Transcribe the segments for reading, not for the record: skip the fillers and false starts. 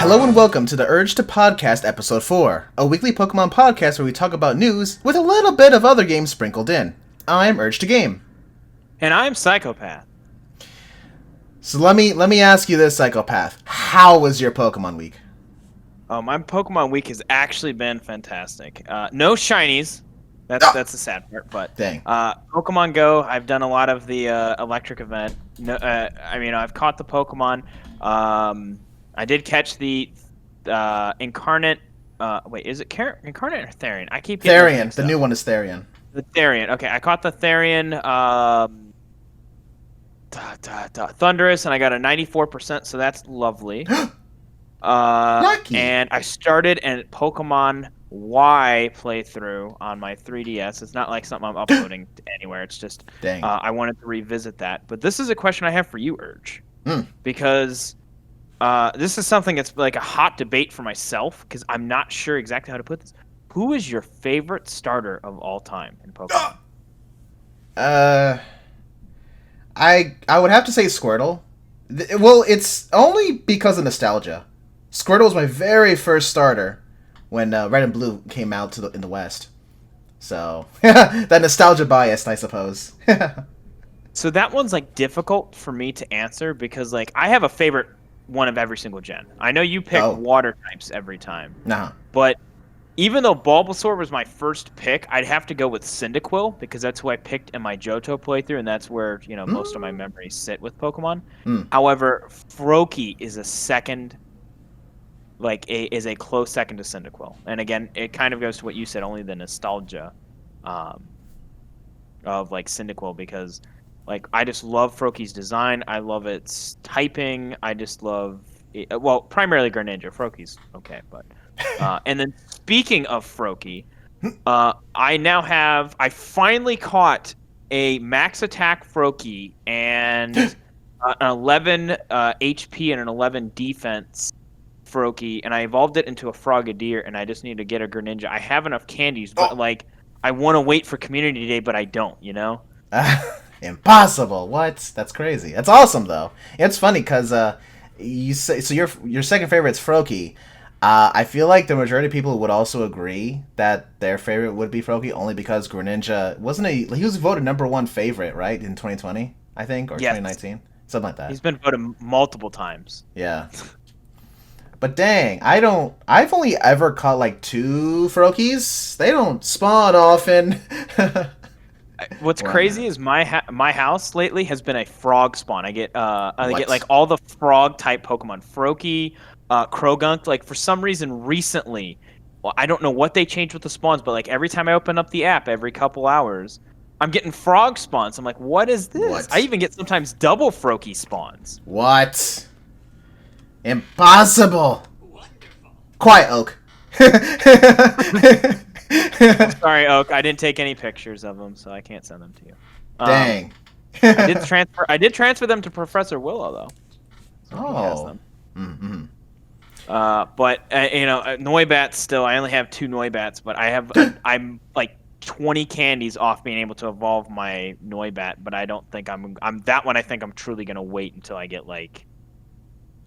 Hello and welcome to the Urge2Podcast Episode 4, a weekly Pokemon podcast where we talk about news with a little bit of other games sprinkled in. I'm Urge2Game. And I'm Psychopath. So let me ask you this, Psychopath. How was your Pokemon week? My Pokemon week has actually been fantastic. No shinies. That's the sad part. But dang. Pokemon Go, I've done a lot of the electric event. No, I've caught the Pokemon. I did catch the Incarnate. Wait, is it Incarnate or Therian? I keep getting Therian. The new one is Therian. The Therian. Okay, I caught the Therian Thunderous, and I got a 94%, so that's lovely. Lucky. And I started a Pokemon Y playthrough on my 3DS. It's not like something I'm uploading anywhere. It's just Dang. I wanted to revisit that. But this is a question I have for you, Urge, because this is something that's like a hot debate for myself because I'm not sure exactly how to put this. Who is your favorite starter of all time in Pokemon? I would have to say Squirtle. Well, it's only because of nostalgia. Squirtle was my very first starter when Red and Blue came out in the West. So, that nostalgia bias, I suppose. So that one's like difficult for me to answer because like I have a favorite one of every single gen. I know you pick water types every time. Nah. But even though Bulbasaur was my first pick, I'd have to go with Cyndaquil because that's who I picked in my Johto playthrough, and that's where most of my memories sit with Pokemon. However, Froakie is a second, is a close second to Cyndaquil. And again, it kind of goes to what you said, only the nostalgia of like Cyndaquil because I just love Froakie's design. I love its typing. I just love it. Well, primarily Greninja. Froakie's okay, but. And then speaking of Froakie, I finally caught a max attack Froakie and an 11 HP and an 11 defense Froakie, and I evolved it into a Frogadier, and I just need to get a Greninja. I have enough candies, but I want to wait for Community Day, but I don't, Impossible. What? That's crazy. That's awesome, though. It's funny because you say so. Your second favorite's Froakie. I feel like the majority of people would also agree that their favorite would be Froakie only because Greninja he was voted #1 favorite, right, in 2020, I think, or 2019, something like that. He's been voted multiple times. Yeah. But dang, I've only ever caught 2 Froakies. They don't spawn often. What's crazy is my house lately has been a frog spawn. I get all the frog type Pokemon, Froakie, Krogunk. For some reason recently, I don't know what they changed with the spawns, but every time I open up the app, every couple hours, I'm getting frog spawns. I'm like, what is this? What? I even get sometimes double Froakie spawns. What? Impossible. Wonderful. Quiet, Oak. Sorry, Oak. I didn't take any pictures of them, so I can't send them to you. Dang. I did transfer them to Professor Willow though. So he has them. Mm-hmm. But Noibats still. I only have 2 Noibats, but I'm 20 candies off being able to evolve my Noibat. But I don't think I'm that one. I think I'm truly gonna wait until I get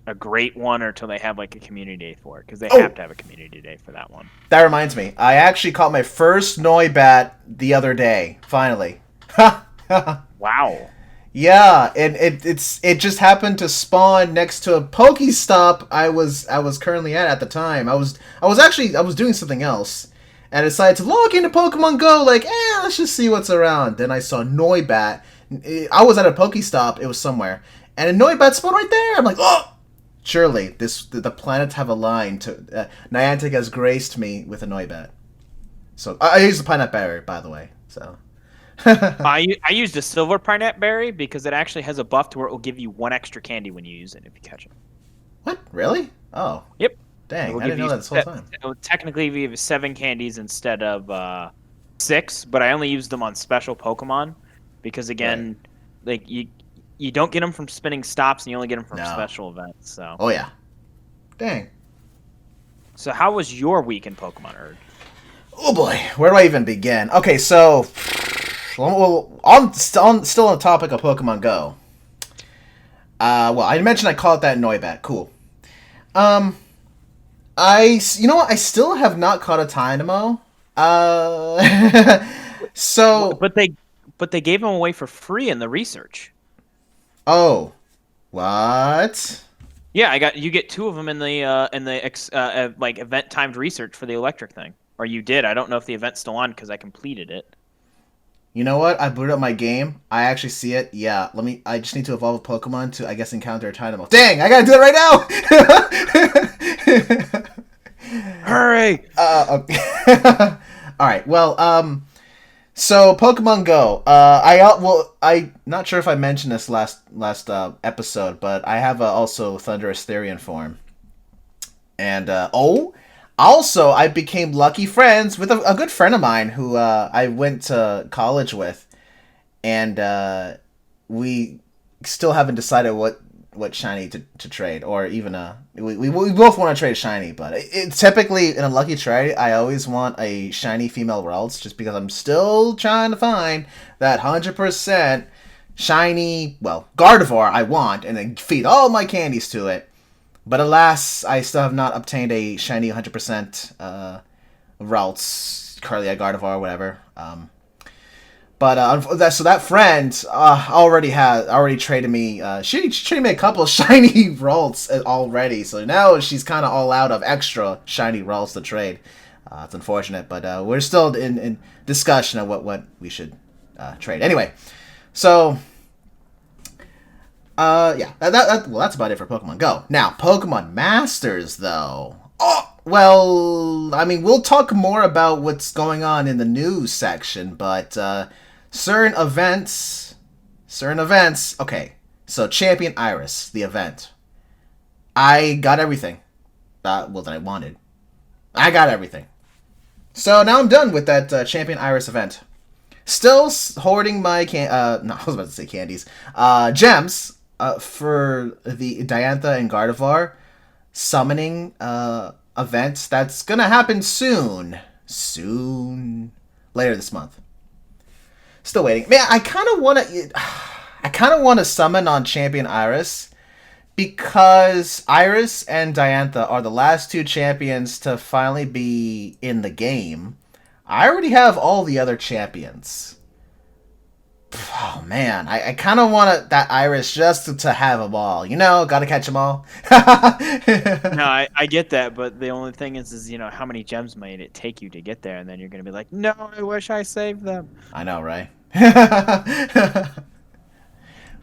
a great one or until they have a community day for it because they have to have a community day for that one. That reminds me, I actually caught my first Noibat the other day. Finally. Wow. Yeah, and it just happened to spawn next to a Pokestop I was currently at the time. I was doing something else, and I decided to log into Pokemon Go. Let's just see what's around. Then I saw Noibat. I was at a Pokestop. It was somewhere, and a Noibat spawned right there. I'm like, oh. Surely, the planets have aligned. Niantic has graced me with a Noibat. So I used the Pineapple Berry, by the way. So I used a Silver Pineapple Berry because it actually has a buff to where it will give you 1 extra candy when you use it if you catch it. What? Really? Oh. Yep. Dang, I didn't know that this whole time. It would technically give you 7 candies instead of 6, but I only used them on special Pokemon because again, you don't get them from spinning stops, and you only get them from special events. So. Oh yeah. Dang. So how was your week in Pokemon Urge? Oh boy, where do I even begin? Okay, so, still on the topic of Pokemon Go. I mentioned I caught that Noibat. Cool. You know what? I still have not caught a Dynamo. So, But they gave them away for free in the research. oh, what? Yeah, you get 2 of them in the like event timed research for the electric thing. Or you did. I don't know if the event's still on because I completed it. You know what? I booted up my game. I actually see it. Yeah, I just need to evolve a Pokemon to, I guess, encounter a Dynamo. Dang, I gotta do it right now! Hurry! Okay. Alright, well, so Pokemon Go. I not sure if I mentioned this last episode, but I have also Thundurus Therian form. And, also, I became lucky friends with a good friend of mine who I went to college with, and we still haven't decided what shiny to trade, or even we both want to trade shiny, but it's typically in a lucky trade. I always want a shiny female Ralts, just because I'm still trying to find that 100% shiny, well, Gardevoir I want, and then feed all my candies to it. But alas, I still have not obtained a shiny 100% Ralts, Curlia, Gardevoir, whatever. So that friend already traded me. She traded me a couple of shiny Ralts already. So now she's kind of all out of extra shiny Ralts to trade. It's unfortunate, but we're still in discussion of what we should trade. Anyway, so. Yeah, that's about it for Pokemon Go. Now, Pokemon Masters, though. Oh, well, I mean, we'll talk more about what's going on in the news section, but certain events. Okay, so Champion Iris, the event. I got everything. That I wanted. I got everything. So now I'm done with that Champion Iris event. Still hoarding my I was about to say candies. Gems. For the Diantha and Gardevoir summoning event that's gonna happen soon, later this month. Still waiting. Man, I kind of want to summon on Champion Iris, because Iris and Diantha are the last 2 champions to finally be in the game. I already have all the other champions. Oh man, I kind of want that Iris just to have them all. Gotta catch them all. No, I get that, but the only thing is how many gems might it take you to get there, and then you're gonna be like, no, I wish I saved them. I know, right?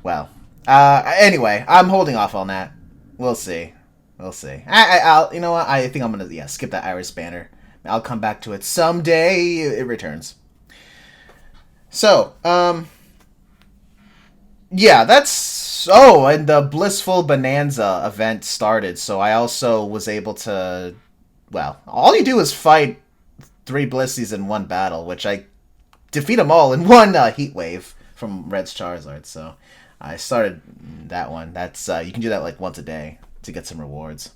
Well, anyway, I'm holding off on that. We'll see. I'll you know what? I think I'm gonna skip that Iris banner. I'll come back to it someday. It returns. So, yeah, that's... Oh, and the Blissful Bonanza event started, so I also was able to... Well, all you do is fight 3 Blissies in one battle, which I defeat them all in one Heat Wave from Red's Charizard, so I started that one. That's you can do that like once a day to get some rewards.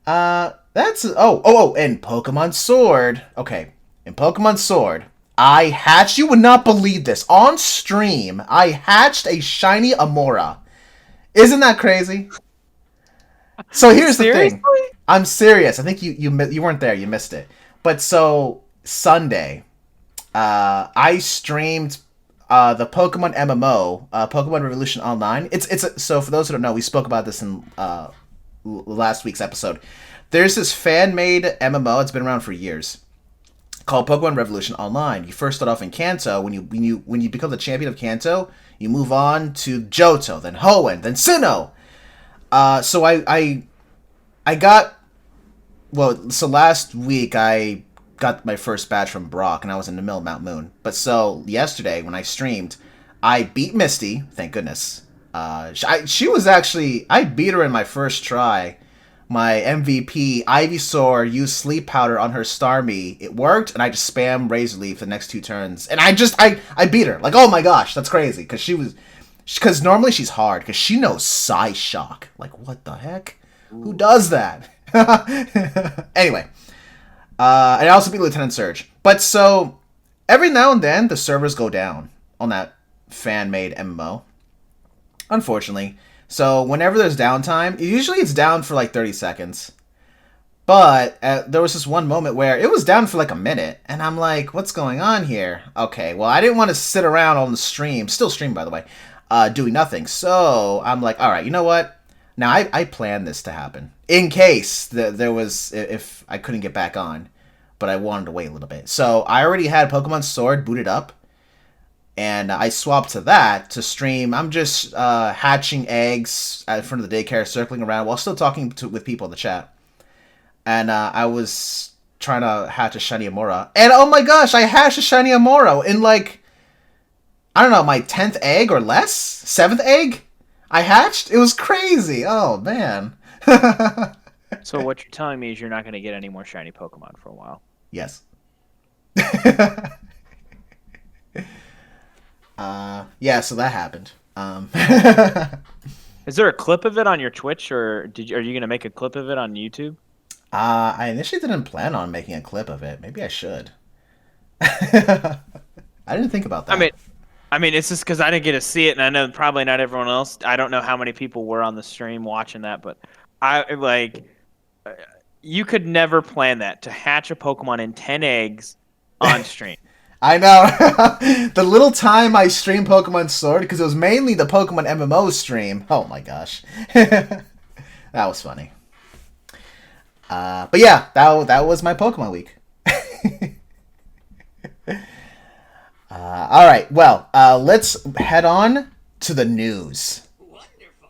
That's... Oh, and Pokemon Sword. Okay, in Pokemon Sword... I hatched, you would not believe this, on stream, I hatched a shiny Amora. Isn't that crazy? So here's the thing. I'm serious. I think you weren't there, you missed it. But so, Sunday, I streamed the Pokemon MMO, Pokemon Revolution Online. So for those who don't know, we spoke about this in last week's episode. There's this fan-made MMO, it's been around for years, called Pokemon Revolution Online. You first start off in Kanto. When you become the champion of Kanto, you move on to Johto, then Hoenn, then Sinnoh. So I got... Well, so last week I got my first badge from Brock, and I was in the middle of Mount Moon. But so, yesterday, when I streamed, I beat Misty, thank goodness. She was actually... I beat her in my first try. My MVP, Ivysaur, used Sleep Powder on her Starmie. It worked, and I just spammed Razor Leaf the next 2 turns. And I beat her. Like, oh my gosh, that's crazy. Because normally she's hard, because she knows Psyshock. Like, what the heck? Who does that? Anyway. And I also beat Lieutenant Surge. But so, every now and then, the servers go down on that fan-made MMO. Unfortunately. So, whenever there's downtime, usually it's down for like 30 seconds. But there was this one moment where it was down for like a minute, and I'm like, what's going on here? Okay, well, I didn't want to sit around on the stream, still stream by the way, doing nothing. So I'm like, all right, you know what? Now I planned this to happen in case there was, if I couldn't get back on, but I wanted to wait a little bit. So I already had Pokemon Sword booted up, and I swapped to that to stream. I'm just hatching eggs in front of the daycare, circling around while still talking with people in the chat. And I was trying to hatch a shiny Amora. And oh my gosh, I hatched a shiny Amora in like, I don't know, my 10th egg or less? 7th egg? I hatched? It was crazy. Oh, man. So what you're telling me is you're not going to get any more shiny Pokemon for a while. Yes. Yeah, so that happened. Is there a clip of it on your Twitch, or are you going to make a clip of it on YouTube? I initially didn't plan on making a clip of it. Maybe I should. I didn't think about that. I mean, it's just because I didn't get to see it, and I know probably not everyone else. I don't know how many people were on the stream watching that, but you could never plan that, to hatch a Pokemon in 10 eggs on stream. I know. The little time I streamed Pokemon Sword, because it was mainly the Pokemon MMO stream. Oh my gosh. That was funny. But yeah, that was my Pokemon week. All right, well, let's head on to the news. Wonderful.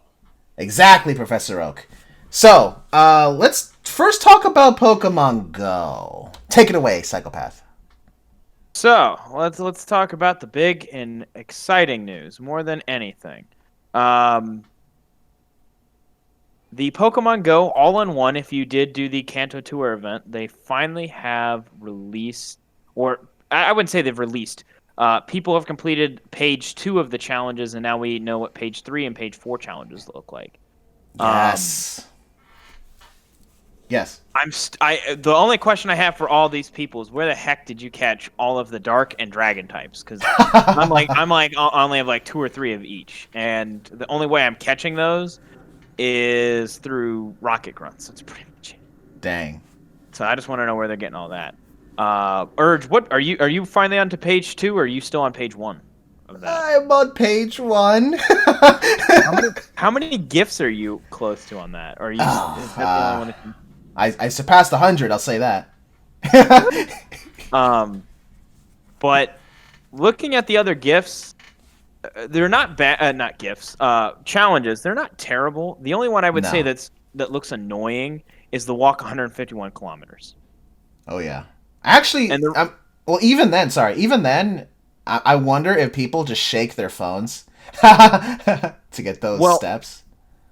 Exactly, Professor Oak. So, let's first talk about Pokemon Go. Take it away, Psychopath. So let's talk about the big and exciting news more than anything. The Pokemon Go all-in-one, if you did do the Kanto Tour event, they finally have released, or I wouldn't say they've released. People have completed page 2 of the challenges, and now we know what page 3 and page 4 challenges look like. Yes. Yes. The only question I have for all these people is, where the heck did you catch all of the dark and dragon types? Because I only have like 2 or 3 of each, and the only way I'm catching those is through rocket grunts. That's pretty much it. Dang. So I just want to know where they're getting all that. Urge, what are you finally on to page 2, or are you still on page 1 of that? I'm on page 1. How many gifts are you close to on that? Or are you is that the only one I surpassed 100, I'll say that. But looking at the other gifts, they're not bad. Not gifts. Challenges. They're not terrible. The only one I would say that looks annoying is the walk 151 kilometers. Oh yeah. Actually, well, even then, I wonder if people just shake their phones to get those steps.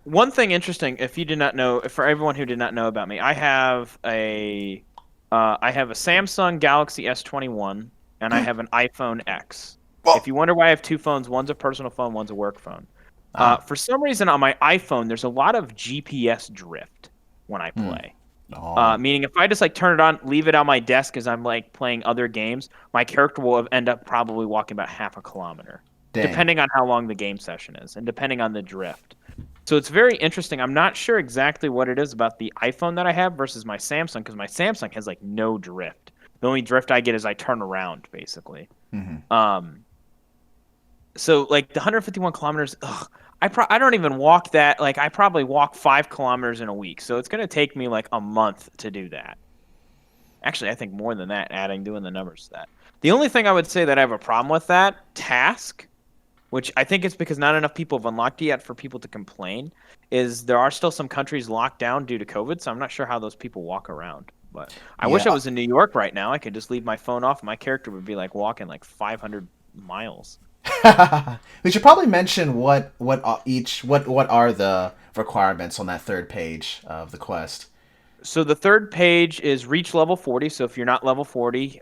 One thing interesting, if you did not know, for everyone who did not know about me, I have a Samsung Galaxy S21 and I have an iPhone X. Whoa. If you wonder why I have 2 phones, one's a personal phone, one's a work phone. For some reason on my iPhone, there's a lot of GPS drift when I play. Meaning if I just like turn it on, leave it on my desk as I'm like playing other games, my character will end up probably walking about half a kilometer. Dang. Depending on how long the game session is and depending on the drift. So it's very interesting. I'm not sure exactly what it is about the iPhone that I have versus my Samsung, because my Samsung has like no drift. The only drift I get is I turn around, basically. Mm-hmm. So like the 151 kilometers, I don't even walk that. Like I probably walk 5 kilometers in a week. So it's going to take me like a month to do that. Actually, I think more than that, doing the numbers to that. The only thing I would say that I have a problem with that task, which I think it's because not enough people have unlocked it yet for people to complain, is there are still some countries locked down due to COVID, so I'm not sure how those people walk around. But I wish I was in New York right now. I could just leave my phone off, and my character would be like walking like 500 miles. We should probably mention what are the requirements on that third page of the quest. So the third page is reach level 40, so if you're not level 40,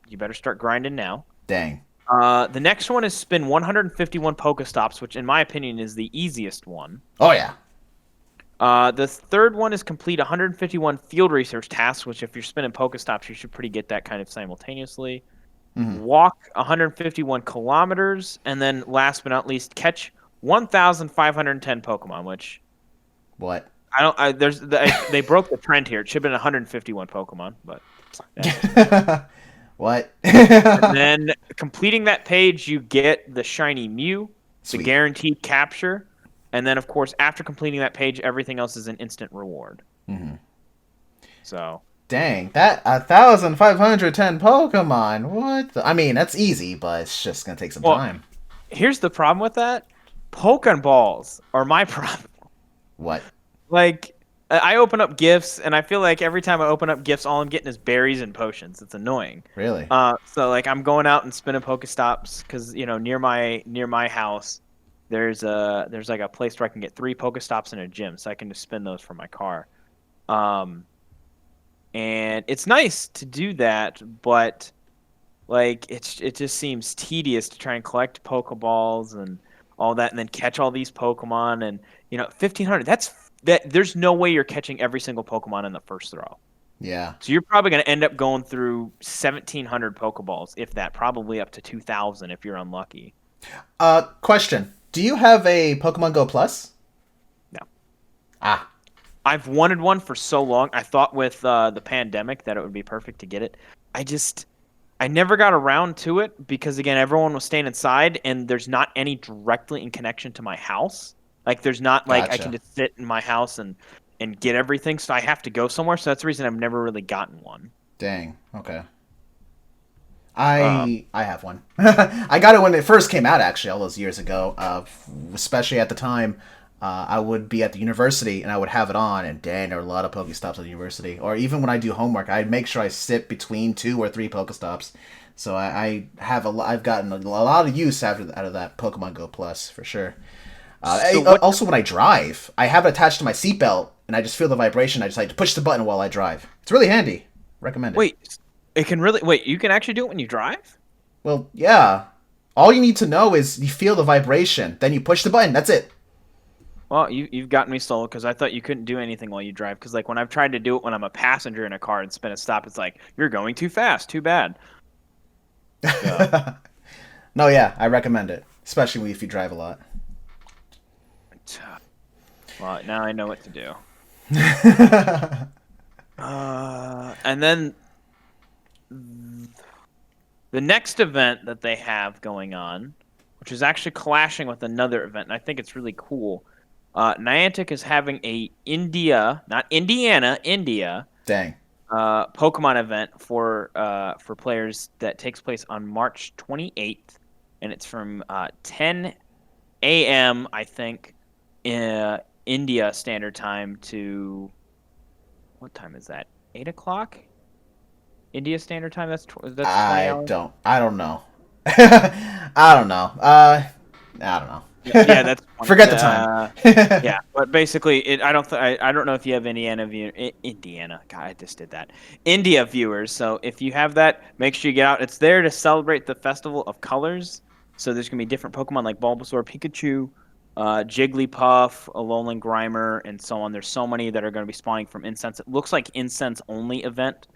you better start grinding now. Dang. The next one is spin 151 Pokestops, which in my opinion is the easiest one. Oh, yeah. The third one is complete 151 field research tasks, which if you're spinning Pokestops, you should pretty get that kind of simultaneously. Mm-hmm. Walk 151 kilometers, and then last but not least, catch 1,510 Pokemon, which... What? I don't. They broke the trend here. It should have been 151 Pokemon, but. What? And then completing that page, you get the shiny Mew, the Sweet. guaranteed capture, and then of course after completing that page, everything else is an instant reward. Mm-hmm. So. Dang, that 1,510 Pokemon. What? I mean, that's easy, but it's just gonna take some time. Here's the problem with that: Pokeballs are my problem. What? Like, I open up gifts, and I feel like every time I open up gifts, all I'm getting is berries and potions. It's annoying. Really? So like I'm going out and spinning Pokestops because near my house, there's like a place where I can get 3 Pokestops in a gym, so I can just spin those for my car. And it's nice to do that, but like it just seems tedious to try and collect Pokeballs and all that, and then catch all these Pokemon, and 1,500. There's no way you're catching every single Pokemon in the first throw. Yeah. So you're probably going to end up going through 1,700 Pokeballs, if that, probably up to 2,000 if you're unlucky. Question: do you have a Pokemon Go Plus? No. Ah. I've wanted one for so long. I thought with the pandemic that it would be perfect to get it. I never got around to it because, again, everyone was staying inside, and there's not any directly in connection to my house. Like, there's not, like, Gotcha. I can just sit in my house and get everything, so I have to go somewhere. So that's the reason I've never really gotten one. Dang. Okay. I have one. I got it when it first came out, actually, all those years ago. Especially at the time, I would be at the university and I would have it on, and dang, there were a lot of Pokestops at the university. Or even when I do homework, I make sure I sit between 2 or 3 Pokestops. So I've gotten a lot of use out of that Pokemon Go Plus for sure. Also, when I drive, I have it attached to my seatbelt, and I just feel the vibration. I just like to push the button while I drive. It's really handy. Recommend it. Wait, you can actually do it when you drive? Well, yeah. All you need to know is you feel the vibration, then you push the button. That's it. Well, you've gotten me sold because I thought you couldn't do anything while you drive. Because like when I've tried to do it when I'm a passenger in a car and spin a stop, it's like you're going too fast. Too bad. So. No, yeah, I recommend it, especially if you drive a lot. Well, now I know what to do. And then the next event that they have going on, which is actually clashing with another event, and I think it's really cool. Niantic is having a India, not Indiana, India. Dang. Pokemon event for players that takes place on March 28th, and it's from 10 a.m. I think, India Standard Time to what time is that? 8 o'clock. India Standard Time. That's 20 hours. I don't know. I don't know. I don't know. Yeah, that's forget the time. Yeah, but basically, I don't know if you have Indiana. God, I just did that. India viewers. So if you have that, make sure you get out. It's there to celebrate the Festival of Colors. So there's gonna be different Pokemon like Bulbasaur, Pikachu, Jigglypuff, Alolan Grimer, and so on. There's so many that are going to be spawning from incense. It looks like incense only event.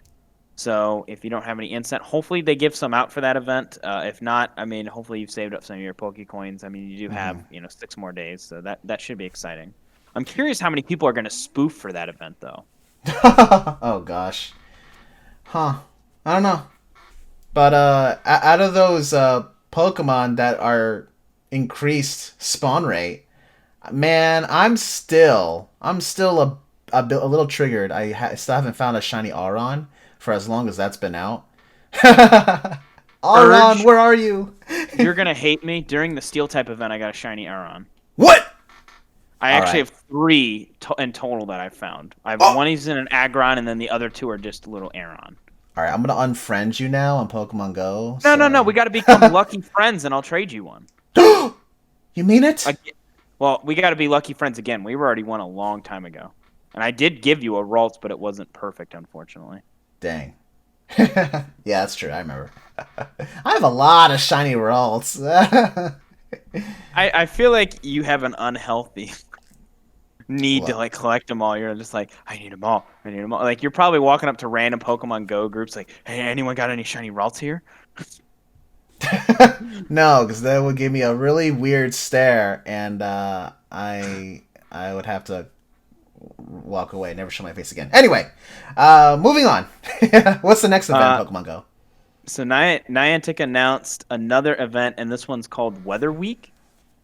So if you don't have any incense, hopefully they give some out for that event. If not, I mean, hopefully you've saved up some of your Pokecoins. I mean, you do have 6 more days, so that should be exciting. I'm curious how many people are going to spoof for that event, though. Oh gosh, I don't know. But out of those Pokemon that are increased spawn rate, man, I'm still a little triggered. I still haven't found a shiny Aron for as long as that's been out. Aron, where are you? You're gonna hate me. During the Steel type event, I got a shiny Aron. What? I actually have 3 in total that I've found. I have one is in an Aggron, and then the other 2 are just little Aron. All right, I'm gonna unfriend you now on Pokemon Go. No. We got to become lucky friends, and I'll trade you one. You mean it? Well, we got to be lucky friends again. We were already one a long time ago, and I did give you a Ralts, but it wasn't perfect, unfortunately. Dang. Yeah, that's true. I remember. I have a lot of shiny Ralts. I feel like you have an unhealthy need to like collect them all. You're just like, I need them all. Like you're probably walking up to random Pokemon Go groups like, hey, anyone got any shiny Ralts here? No, because that would give me a really weird stare, and I would have to walk away, never show my face again. Anyway, moving on. What's the next event in Pokemon Go? So Niantic announced another event, and this one's called Weather Week.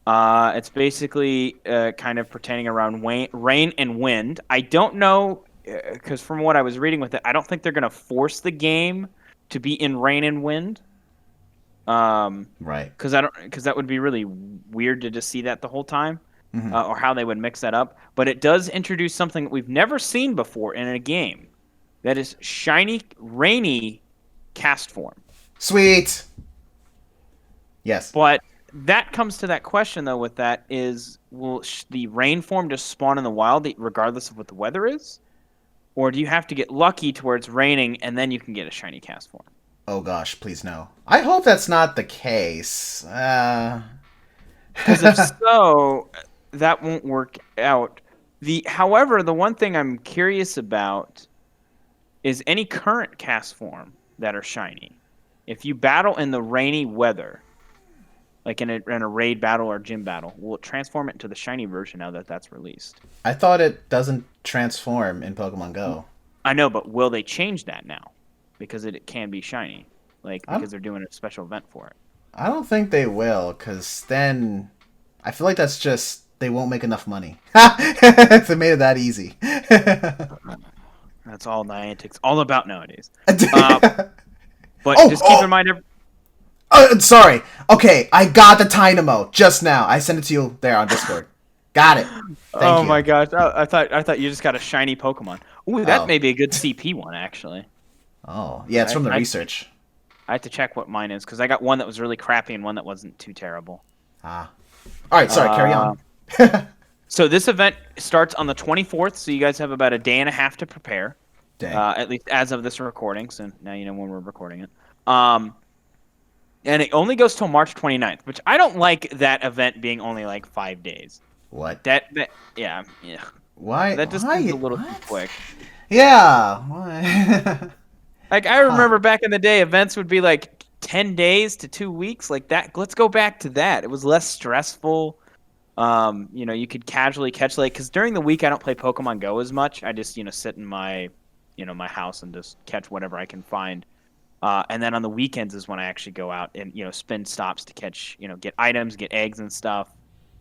It's basically kind of pertaining around rain and wind. I don't know, because from what I was reading with it, I don't think they're going to force the game to be in rain and wind. Right. Because that would be really weird to just see that the whole time, or how they would mix that up. But it does introduce something that we've never seen before in a game. That is shiny, rainy cast form. Sweet. Yes. But that comes to that question, though, with that is, will the rain form just spawn in the wild regardless of what the weather is? Or do you have to get lucky to where it's raining and then you can get a shiny cast form? Oh gosh, please no. I hope that's not the case. Because if so, that won't work out. However, the one thing I'm curious about is any current cast form that are shiny. If you battle in the rainy weather, like in a raid battle or gym battle, will it transform it into the shiny version now that that's released? I thought it doesn't transform in Pokemon Go. I know, but will they change that now? Because it can be shiny. Because they're doing a special event for it. I don't think they will, because then I feel like that's just, they won't make enough money. If they made it that easy. That's all Niantic's all about nowadays. But just keep in mind... Sorry. Okay, I got the Dynamo just now. I sent it to you there on Discord. Got it. Thank you. My gosh. I thought you just got a shiny Pokemon. Ooh, that may be a good CP one, actually. Oh, yeah, it's from the research. I have to check what mine is, because I got one that was really crappy and one that wasn't too terrible. Ah. All right, sorry, carry on. So this event starts on the 24th, so you guys have about a day and a half to prepare. Dang. At least as of this recording, so now you know when we're recording it. And it only goes till March 29th, which I don't like that event being only like 5 days. What? Yeah. Why? That just seems a little too quick. Yeah. Why? Like, I remember back in the day, events would be like 10 days to 2 weeks. Like that. Let's go back to that. It was less stressful. You could casually catch, because during the week I don't play Pokemon Go as much. I just, sit in my, my house and just catch whatever I can find. And then on the weekends is when I actually go out and, spin stops to catch, get items, get eggs and stuff,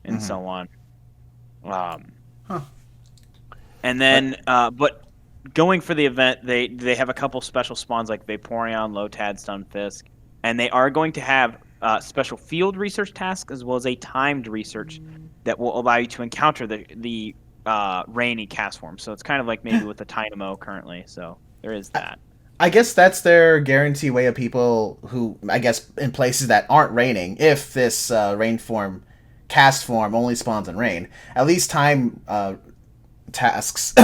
and so on. And then, but going for the event, they have a couple special spawns like Vaporeon, Lotad, Stunfisk, and they are going to have special field research tasks as well as a timed research that will allow you to encounter the rainy cast form. So it's kind of like maybe with the Dynamo currently. So there is that. I guess that's their guarantee way of people who, I guess, in places that aren't raining, if this rain form, cast form only spawns in rain, at least time tasks,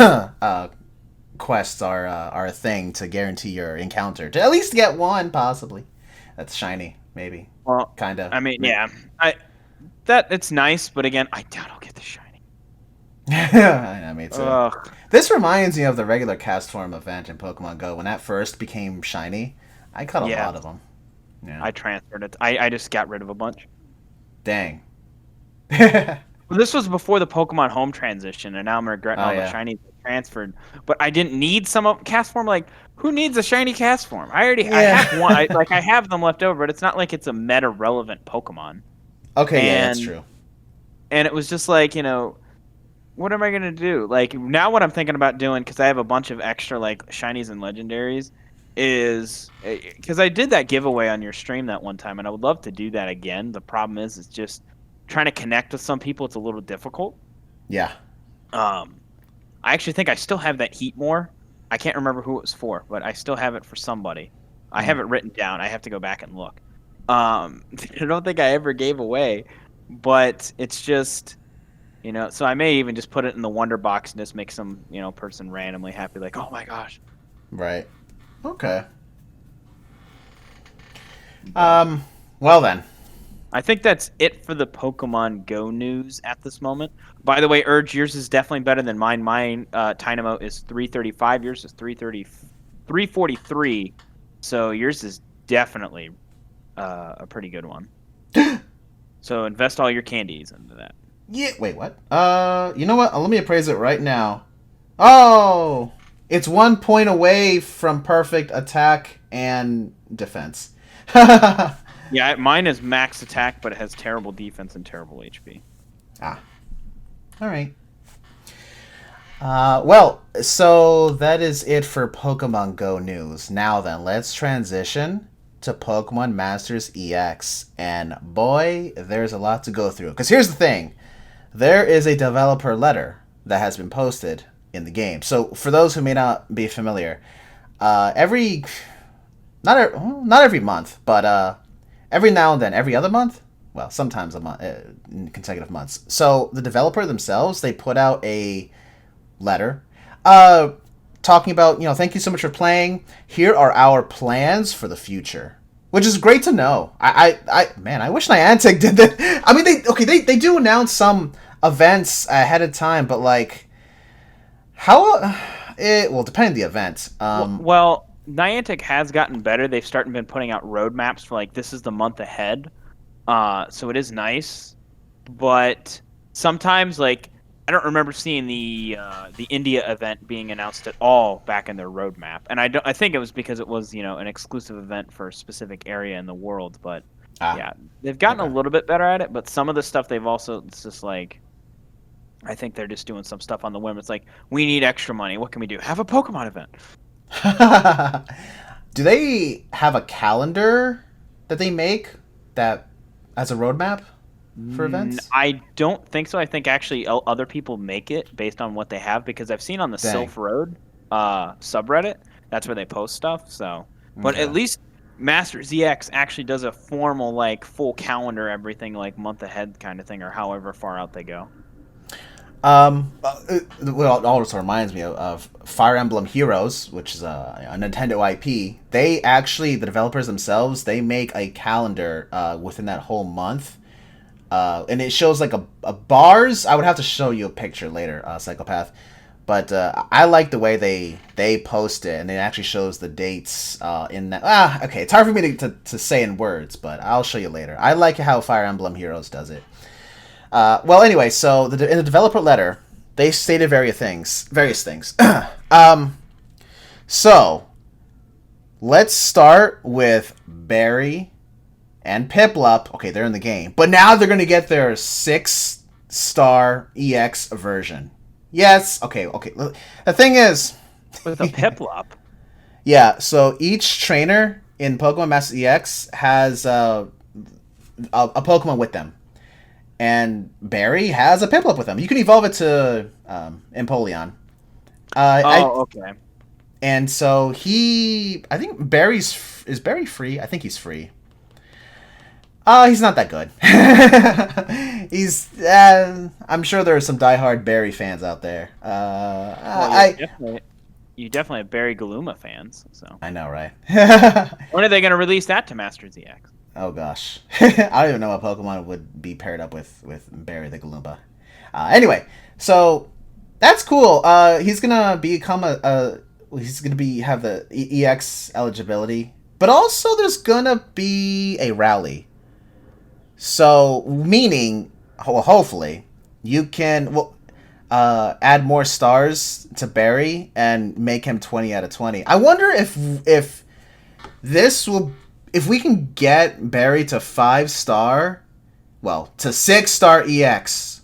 quests are a thing to guarantee your encounter. To at least get one, possibly. That's shiny, maybe. Well, kind of. I mean, yeah. It's nice, but again, I doubt I'll get the shiny. I know, me too. This reminds me of the regular cast form event in Pokemon Go. When that first became shiny, I caught a lot of them. Yeah. I transferred it. I just got rid of a bunch. Dang. Well, this was before the Pokemon Home transition, and now I'm regretting all the shinies I transferred. But I didn't need some of cast form. Like, who needs a shiny cast form? I have one. I have them left over, but it's not like it's a meta relevant Pokemon. Okay, yeah, that's true. And it was just like, what am I gonna do? Like, now what I'm thinking about doing, because I have a bunch of extra like shinies and legendaries, is because I did that giveaway on your stream that one time, and I would love to do that again. The problem is, it's just trying to connect with some people. It's a little difficult. Yeah. I actually think I still have that Heatmore. I can't remember who it was for, but I still have it for somebody. I have it written down. I have to go back and look. I don't think I ever gave away, but it's just, so I may even just put it in the Wonder Box and just make some, person randomly happy, like, oh my gosh. Right. Okay. Well then. I think that's it for the Pokemon Go news at this moment. By the way, Urge, yours is definitely better than mine. Mine, Dynamo is 335. Yours is 343. So yours is definitely a pretty good one. So invest all your candies into that. Yeah. Wait, what? You know what? Let me appraise it right now. Oh, it's 1 point away from perfect attack and defense. Yeah, mine is max attack, but it has terrible defense and terrible HP. Ah, all right. Well, so that is it for Pokemon Go news. Now then, let's transition to Pokemon Masters EX. And boy, there's a lot to go through. Because here's the thing. There is a developer letter that has been posted in the game. So for those who may not be familiar, every not every month, but every now and then, every other month, well, sometimes a month, consecutive months. So the developer themselves, they put out a letter, talking about, thank you so much for playing. Here are our plans for the future, which is great to know. Man, I wish Niantic did that. I mean, they do announce some events ahead of time, but like, how? Depending on the event. Well, Niantic has gotten better. They've been putting out roadmaps for like this is the month ahead. So it is nice, but sometimes like I don't remember seeing the India event being announced at all back in their roadmap, and I think it was because it was an exclusive event for a specific area in the world. But yeah, they've gotten a little bit better at it. But some of the stuff it's just like I think they're just doing some stuff on the whim. It's like we need extra money. What can we do? Have a Pokemon event. Do they have a calendar that they make that as a roadmap for events? I don't think so. I think actually other people make it based on what they have, because I've seen on the Sylph Road subreddit, that's where they post stuff. So, but at least Masters EX actually does a formal like full calendar, everything like month ahead kind of thing, or however far out they go. Well, it also reminds me of Fire Emblem Heroes, which is a Nintendo IP. They actually, the developers themselves, they make a calendar within that whole month. And it shows like a bars. I would have to show you a picture later, Psychopath. But I like the way they post it, and it actually shows the dates in that. Okay, it's hard for me to say in words, but I'll show you later. I like how Fire Emblem Heroes does it. Well, anyway, so in the developer letter, they stated various things. So let's start with Barry and Piplup. Okay, they're in the game, but now they're going to get their 6-star EX version. Yes. Okay. The thing is, with a Piplup. Yeah. So each trainer in Pokemon Master EX has a Pokemon with them. And Barry has a Piplup with him. You can evolve it to Empoleon. Okay. And so I think is Barry free? I think he's free. He's not that good. I'm sure there are some diehard Barry fans out there. You definitely have Barry Galuma fans. So I know, right? When are they going to release that to Masters EX? Oh gosh, I don't even know what Pokemon would be paired up with Barry the Galumba. Anyway, so that's cool. He's gonna become he's gonna have the EX eligibility, but also there's gonna be a rally. So meaning, hopefully, you can add more stars to Barry and make him 20 out of 20. I wonder if this will. If we can get Barry to 5-star, to 6-star EX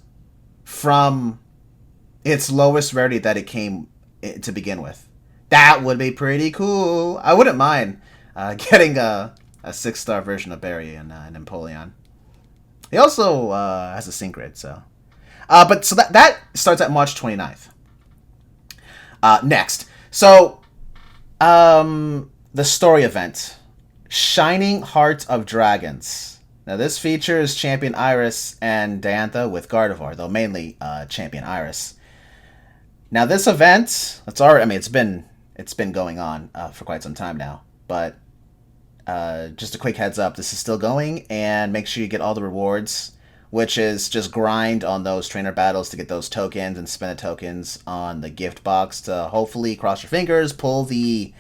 from its lowest rarity that it came to begin with, that would be pretty cool. I wouldn't mind getting a 6-star version of Barry and Empoleon. He also has a Synchrid, so. But so that starts at March 29th. Next. So, the story event. Shining Heart of Dragons. Now this features Champion Iris and Diantha with Gardevoir, though mainly Champion Iris. Now this event, it's been going on for quite some time now, but just a quick heads up, this is still going, and make sure you get all the rewards, which is just grind on those trainer battles to get those tokens and spend the tokens on the gift box to hopefully, cross your fingers, pull the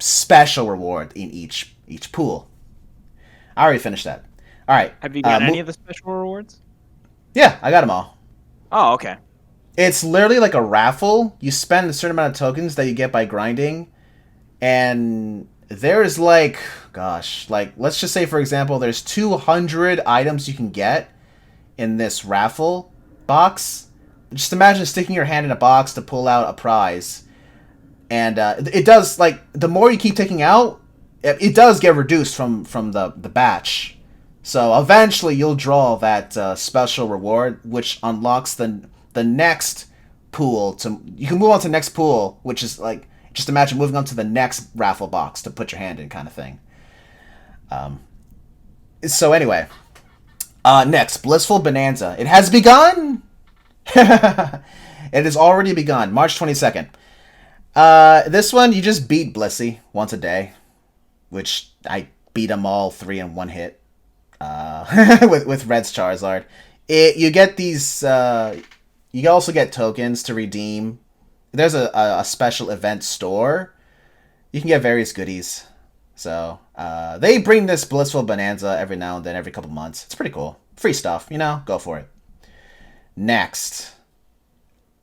special reward in each pool. I already finished that. All right. Have you got any of the special rewards? Yeah, I got them all. Oh, okay. It's literally like a raffle. You spend a certain amount of tokens that you get by grinding, and there's like, gosh, like let's just say for example, there's 200 items you can get in this raffle box. Just imagine sticking your hand in a box to pull out a prize, and it does like the more you keep taking out, it does get reduced from the batch. So eventually you'll draw that special reward, which unlocks the next pool. To you can move on to the next pool, which is like just imagine moving on to the next raffle box to put your hand in, kind of thing. So anyway, next Blissful Bonanza. It has begun. It has already begun. March 22nd. This one you just beat Blissey once a day, which I beat them all 3 in one hit. With Red's Charizard. You get these. You also get tokens to redeem. There's a special event store. You can get various goodies. So they bring this Blissful Bonanza every now and then, every couple months. It's pretty cool. Free stuff, go for it. Next.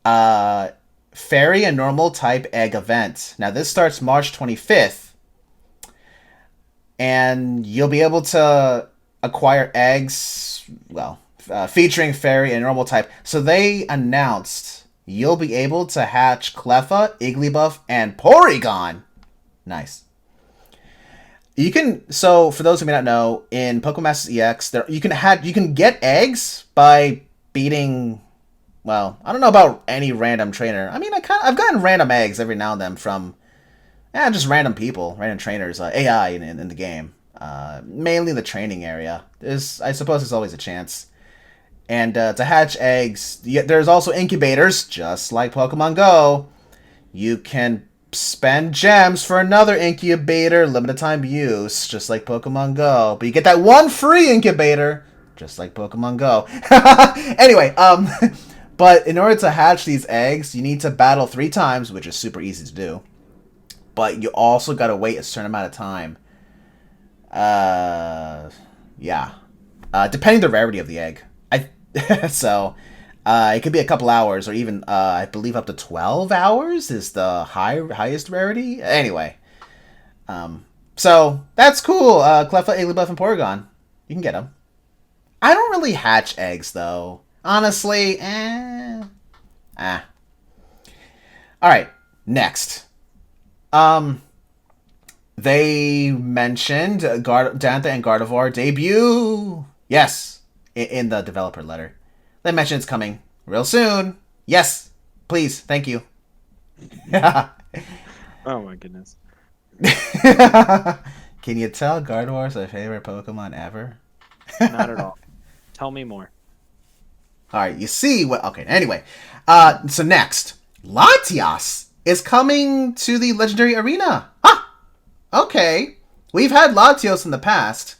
Fairy and Normal Type Egg Event. Now this starts March 25th. And you'll be able to acquire eggs, featuring Fairy and Normal type. So they announced you'll be able to hatch Cleffa, Igglybuff, and Porygon. Nice. You can. So for those who may not know, in Pokemon Masters EX, you can get eggs by beating. Well, I don't know about any random trainer. I mean, I've gotten random eggs every now and then from, just random people, random trainers, AI in the game. Mainly the training area. I suppose there's always a chance. And to hatch eggs, there's also incubators, just like Pokemon Go. You can spend gems for another incubator, limited time use, just like Pokemon Go. But you get that one free incubator, just like Pokemon Go. Anyway, but in order to hatch these eggs, you need to battle 3 times, which is super easy to do. But you also gotta wait a certain amount of time. Depending the rarity of the egg. So it could be a couple hours, or even I believe up to 12 hours is the highest rarity. Anyway, so that's cool. Cleffa, Igglybuff, and Porygon, you can get them. I don't really hatch eggs though, honestly. All right, next. They mentioned Dantha and Gardevoir debut. Yes, in the developer letter. They mentioned it's coming real soon. Yes, please, thank you. Oh my goodness. Can you tell Gardevoir's my favorite Pokemon ever? Not at all. Tell me more. All right, you see what? Okay, anyway. So next, Latias is coming to the Legendary Arena. Okay, we've had Latios in the past.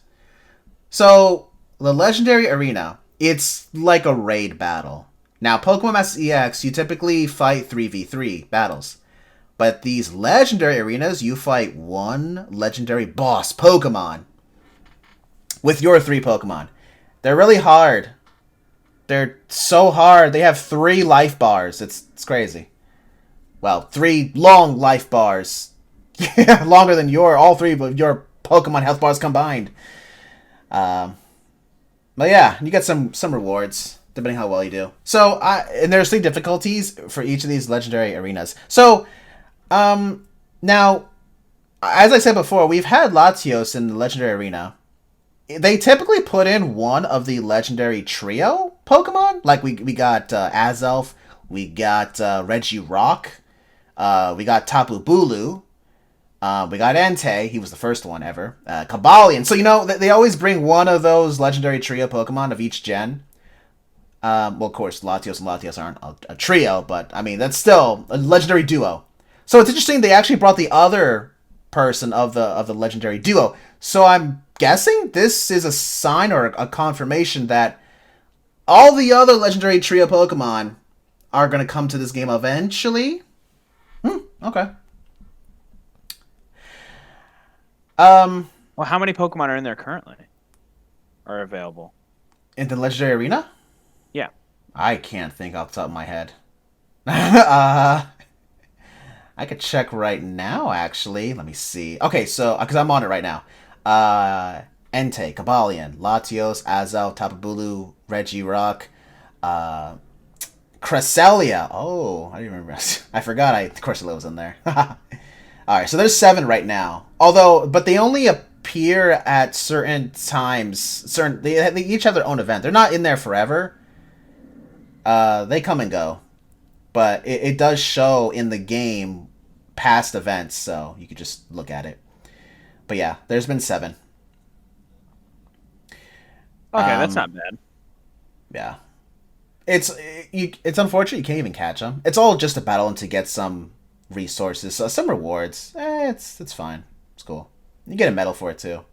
So, the Legendary Arena, it's like a raid battle. Now, Pokemon Masters EX, you typically fight 3v3 battles. But these Legendary Arenas, you fight one Legendary boss Pokemon with your 3 Pokemon. They're really hard. They're so hard. They have 3 life bars. It's crazy. Well, 3 long life bars. Longer than all 3 of your Pokemon health bars combined. But yeah, you get some rewards depending how well you do. So, and there's 3 difficulties for each of these Legendary Arenas. So, now, as I said before, we've had Latios in the Legendary Arena. They typically put in one of the Legendary Trio Pokemon. Like, we got Azelf, we got Regirock, we got Tapu Bulu, we got Entei, he was the first one ever, Cobalion. So, they always bring one of those Legendary Trio Pokemon of each gen. Well, of course, Latios and Latias aren't a trio, but, I mean, that's still a Legendary Duo. So it's interesting they actually brought the other person of the Legendary Duo. So I'm guessing this is a sign or a confirmation that all the other Legendary Trio Pokemon are going to come to this game eventually. Okay. Well, how many Pokemon are in there currently? Are available? In the Legendary Arena? Yeah. I can't think off the top of my head. uh, I could check right now, actually. Let me see. Okay, so, because I'm on it right now. Entei, Kabalion, Latios, Azel, Tapabulu, Regirock, uh, Cresselia. Oh, I didn't remember. I forgot Cresselia was in there. Alright, so there's 7 right now. But they only appear at certain times. They each have their own event. They're not in there forever. They come and go. But it does show in the game past events, so you could just look at it. But yeah, there's been 7. Okay, that's not bad. Yeah. It's unfortunate you can't even catch them. It's all just a battle and to get some resources, some rewards. It's fine. It's cool. You get a medal for it too.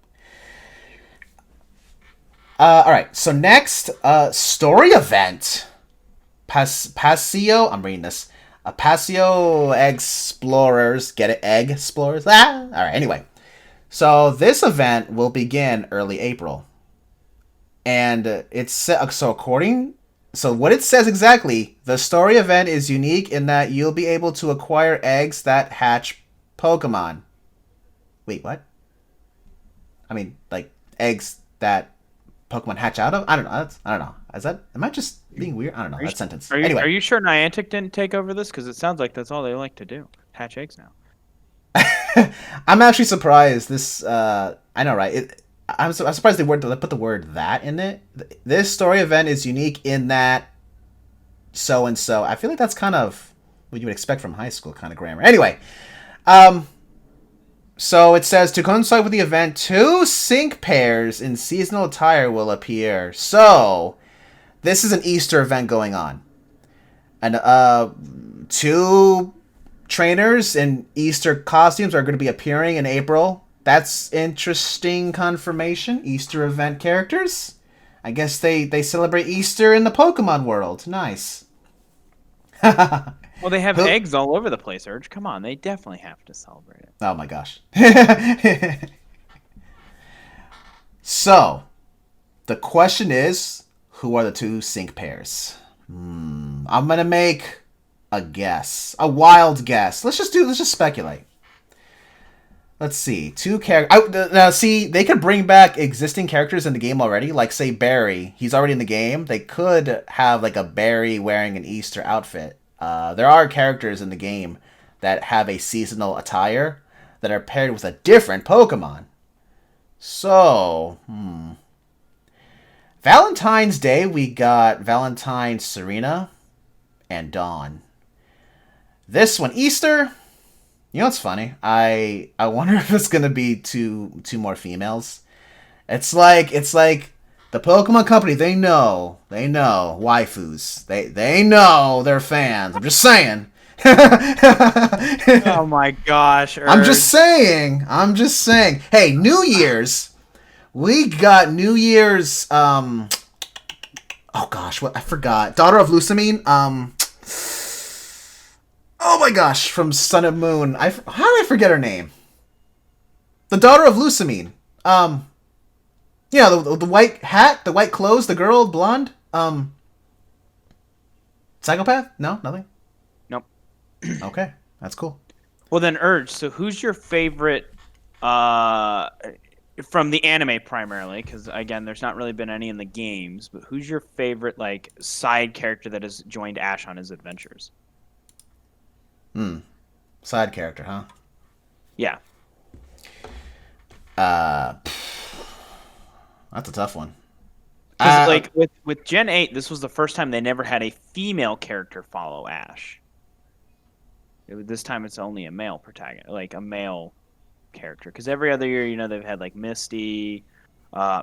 All right. So next, story event. Paseo. I'm reading this. Paseo Explorers. Get it? Egg Explorers. Ah. All right. Anyway, so this event will begin early April, and it's So what it says exactly, the story event is unique in that you'll be able to acquire eggs that hatch Pokemon. Wait, what? I mean, like eggs that Pokemon hatch out of? I don't know. I don't know. Am I just being weird? I don't know. That sentence. Anyway. Are you sure Niantic didn't take over this? Because it sounds like that's all they like to do. Hatch eggs now. I'm actually surprised. I know, right? I'm surprised they put the word "that" in it. This story event is unique in that so and so. I feel like that's kind of what you would expect from high school kind of grammar. Anyway, so it says to coincide with the event, 2 sync pairs in seasonal attire will appear. So this is an Easter event going on, and 2 trainers in Easter costumes are going to be appearing in April. That's interesting confirmation. Easter event characters. I guess they celebrate Easter in the Pokemon world. Nice. Well, they have eggs all over the place, Urge. Come on, they definitely have to celebrate it. Oh my gosh. So, the question is, who are the 2 sync pairs? I'm gonna make a guess. A wild guess. Let's just speculate. Let's see. 2 characters. Now, see, they could bring back existing characters in the game already. Like, say, Barry. He's already in the game. They could have, like, a Barry wearing an Easter outfit. There are characters in the game that have a seasonal attire that are paired with a different Pokemon. So, Valentine's Day, we got Valentine Serena and Dawn. This one, Easter... You know what's funny? I wonder if it's gonna be two more females. It's like the Pokemon Company. They know waifus. They know they're fans. I'm just saying. Oh my gosh! Urge. I'm just saying. Hey, New Year's. We got New Year's. Oh gosh, what I forgot. Daughter of Lucamine. Oh my gosh, from Sun and Moon. How did I forget her name? The daughter of Lucamine. Yeah, the white hat, the white clothes, the girl, blonde. Psychopath? No, nothing. Nope. Okay, that's cool. Well then, Urge. So who's your favorite? From the anime primarily, because again, there's not really been any in the games. But who's your favorite like side character that has joined Ash on his adventures? Side character, huh? Yeah. That's a tough one. Because like with Gen 8, this was the first time they never had a female character follow Ash. This time it's only a male protagonist, like a male character. Because every other year, they've had like Misty,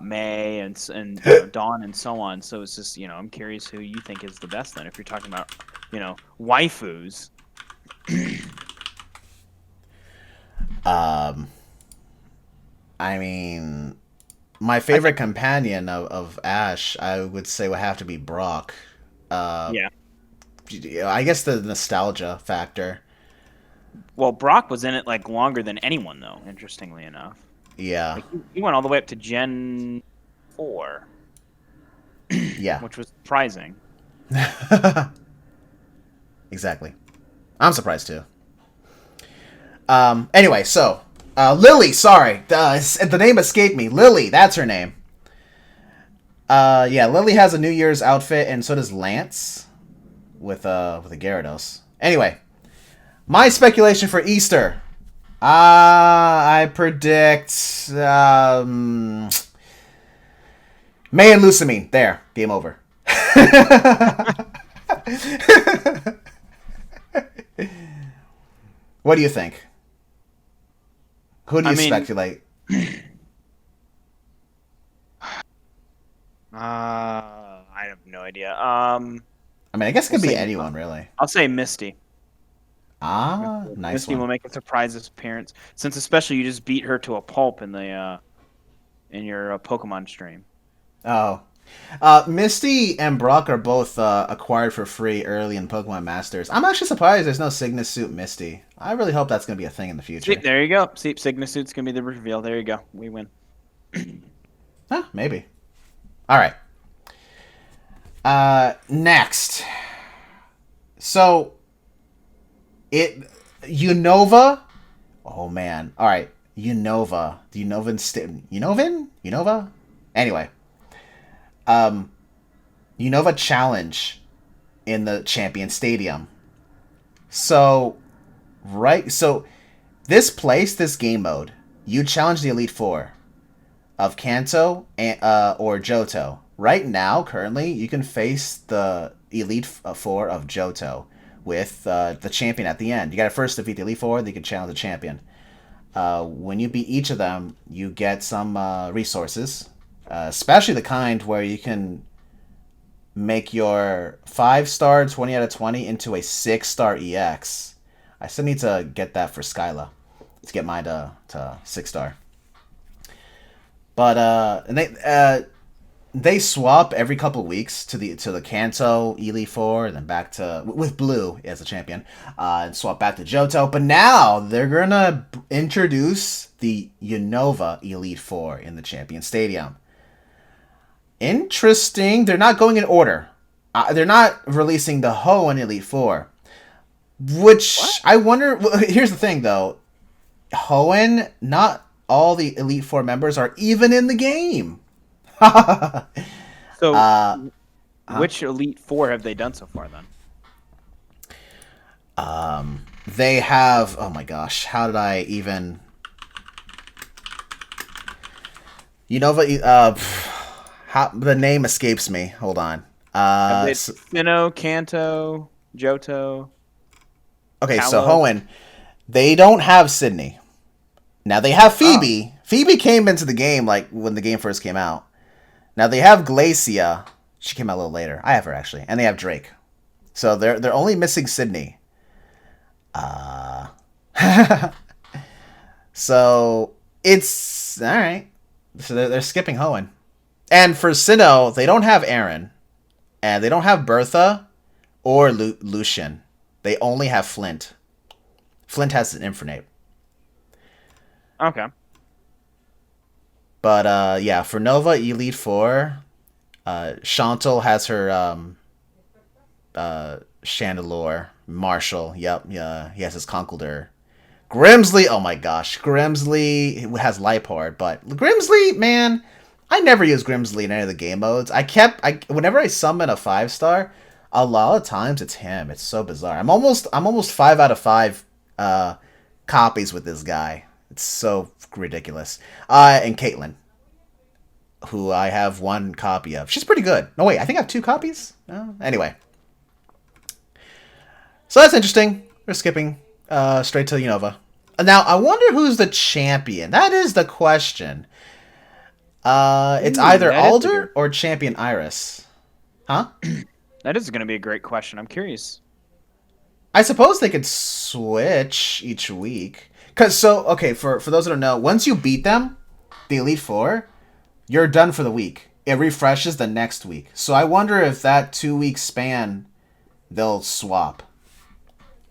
May, and Dawn, and so on. So it's just, I'm curious who you think is the best then. If you're talking about, waifus. I mean, my favorite companion of Ash, I would say, would have to be Brock. Yeah. I guess the nostalgia factor. Well, Brock was in it like longer than anyone, though. Interestingly enough. Yeah. Like, he went all the way up to Gen 4. Yeah. Which was surprising. Exactly. I'm surprised too. Anyway, so Lily, sorry, the name escaped me. Lily, that's her name. Yeah, Lily has a New Year's outfit, and so does Lance with a Gyarados. Anyway, my speculation for Easter. I predict May and Lusamine. There, game over. What do you think? Who do you speculate? I have no idea. I mean, I guess it could be anyone, really. I'll say Misty. Nice Misty one. will make a surprise appearance, since especially you just beat her to a pulp in your Pokemon stream. Oh. Misty and Brock are both acquired for free early in Pokemon Masters. I'm actually surprised there's no Cygnus Suit Misty. I really hope that's going to be a thing in the future. See, there you go. See, Cygnus Suit's going to be the reveal. There you go. We win. Huh, maybe. All right. Next. So, Unova? Oh, man. All right. Unova. The Unova? Anyway. Unova Challenge in the Champion Stadium. So this game mode, you challenge the Elite Four of Kanto or Johto. Right now, currently, you can face the Elite Four of Johto with the champion at the end. You gotta first defeat the Elite Four, then you can challenge the champion. When you beat each of them, you get some resources. Especially the kind where you can make your 5-star 20 out of 20 into a 6-star EX. I still need to get that for Skyla to get mine to 6-star. But and they swap every couple weeks to the Kanto Elite Four, and then back to with Blue as a champion, and swap back to Johto. But now they're gonna introduce the Unova Elite Four in the Champion Stadium. Interesting. They're not going in order. They're not releasing the Hoenn Elite Four. Which, what? I wonder... Well, here's the thing, though. Hoenn, not all the Elite Four members are even in the game. So, which Elite Four have they done so far, then? They have... Oh my gosh. How did I even... Unova... the name escapes me. Hold on. Sinnoh, Kanto, Johto. Okay, Kalos. So Hoenn, they don't have Sydney. Now they have Phoebe. Oh. Phoebe came into the game like when the game first came out. Now they have Glacia. She came out a little later. I have her actually, and they have Drake. So they're only missing Sydney. So it's all right. So they're skipping Hoenn. And for Sinnoh, they don't have Aaron. And they don't have Bertha or Lucian. They only have Flint. Flint has an Infernape. Okay. But, yeah, for Nova Elite Four, Chantal has her Chandelure. Marshall, yep, yeah, he has his Conkeldurr. Grimsley, oh my gosh. Grimsley has Liepard, but Grimsley, man... I never use Grimsley in any of the game modes. Whenever I summon a 5-star, a lot of times it's him. It's so bizarre. I'm almost 5 out of 5 copies with this guy. It's so ridiculous. And Caitlyn, who I have 1 copy of. She's pretty good. No, wait, I think I have 2 copies? Anyway. So that's interesting. We're skipping straight to Unova. Now, I wonder who's the champion. That is the question. It's either Alder or Champion Iris. Huh? That is going to be a great question. I'm curious. I suppose they could switch each week. For those that don't know, once you beat them, the Elite Four, you're done for the week. It refreshes the next week. So I wonder if that 2-week span, they'll swap.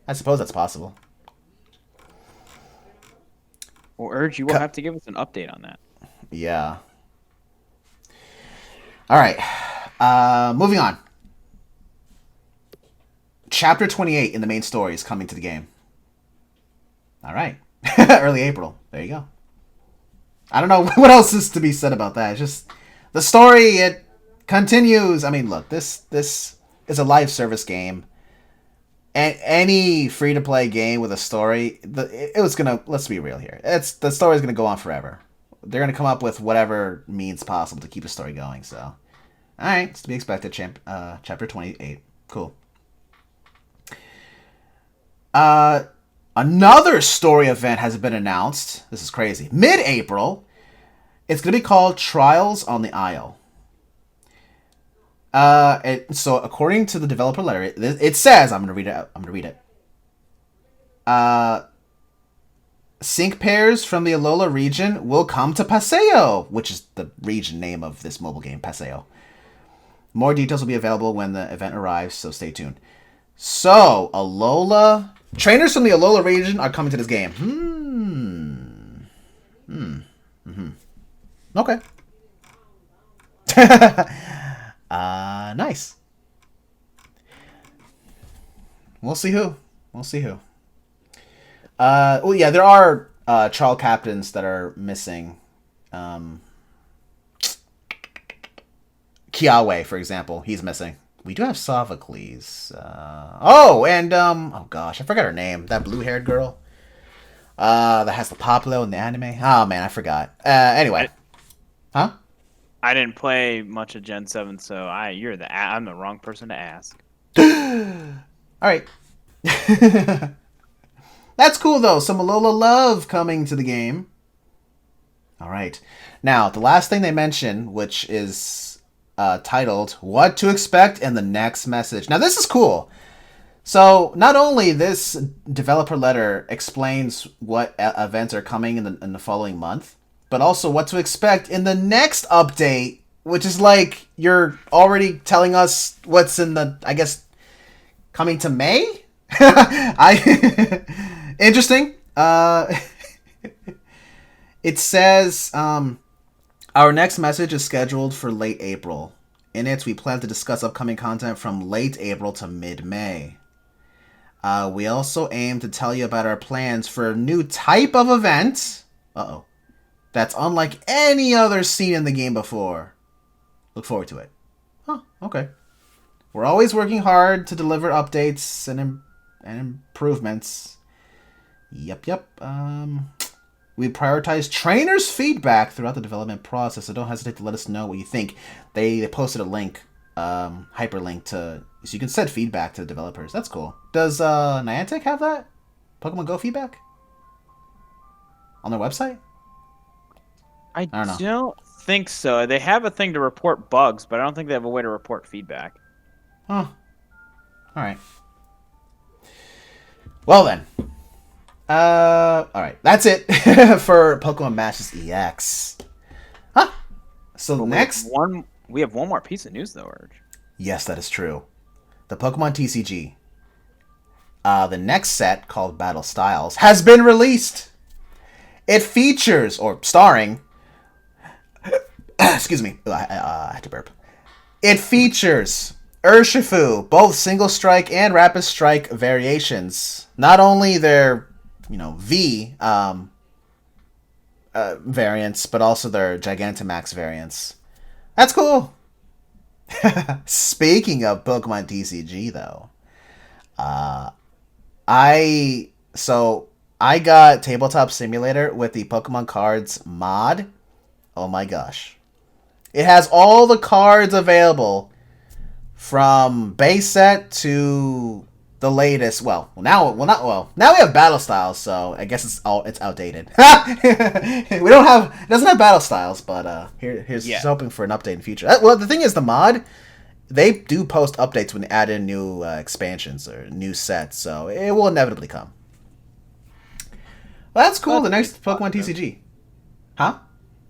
I suppose that's possible. Well, Urge, you will have to give us an update on that. Yeah. All right. Moving on. Chapter 28 in the main story is coming to the game. All right. Early April. There you go. I don't know what else is to be said about that. It's just the story, it continues. I mean, look, this is a live service game. And any free-to-play game with a story, it was going to, let's be real here. The story's going to go on forever. They're going to come up with whatever means possible to keep the story going, so. All right, it's to be expected. Chapter 28. Cool. Another story event has been announced. This is crazy. Mid-April. It's going to be called Trials on the Isle. So according to the developer letter, it says, I'm going to read it. Sync pairs from the Alola region will come to Paseo, which is the region name of this mobile game, Paseo. More details will be available when the event arrives, so stay tuned. So, Alola... Trainers from the Alola region are coming to this game. Okay. Nice. We'll see who. Well, yeah, there are trial captains that are missing. Kiawe, for example, he's missing. We do have Sophocles. And oh gosh, I forgot her name. That blue-haired girl. That has the Poplo in the anime. Oh man, I forgot. Anyway, huh? I didn't play much of Gen 7, so I'm the wrong person to ask. All right. That's cool though. Some Alola love coming to the game. All right. Now, the last thing they mention, which is titled "What to Expect in the Next Message." Now, this is cool. So, not only this developer letter explains what events are coming in the following month, but also what to expect in the next update, which is like you're already telling us what's in the, I guess, coming to May? Interesting. It says, our next message is scheduled for late April. In it, we plan to discuss upcoming content from late April to mid-May. We also aim to tell you about our plans for a new type of event. That's unlike any other seen in the game before. Look forward to it. Huh, okay. We're always working hard to deliver updates and improvements. Yep. We prioritize trainers' feedback throughout the development process, so don't hesitate to let us know what you think. They posted a link, hyperlink to, so you can send feedback to the developers. That's cool. Does Niantic have that? Pokemon Go feedback? On their website? I don't think so. They have a thing to report bugs, but I don't think they have a way to report feedback. Huh. Alright. Well then. Alright. That's it for Pokemon Masters EX. Huh. So next... We have one more piece of news, though, Urge. Yes, that is true. The Pokemon TCG. The next set, called Battle Styles, has been released. It features, or starring... Excuse me. I had to burp. It features Urshifu, both Single Strike and Rapid Strike variations. Not only their, V variants, but also their Gigantamax variants. That's cool. Speaking of Pokemon TCG, though, I got Tabletop Simulator with the Pokemon Cards mod. Oh my gosh. It has all the cards available from base set to the latest. Now we have Battle Styles, so I guess it's outdated. It doesn't have Battle Styles, but here's hoping for an update in the future. Well, the thing is, the mod, they do post updates when they add in new expansions or new sets, so it will inevitably come. Well, that's cool. The next Pokemon TCG. Huh?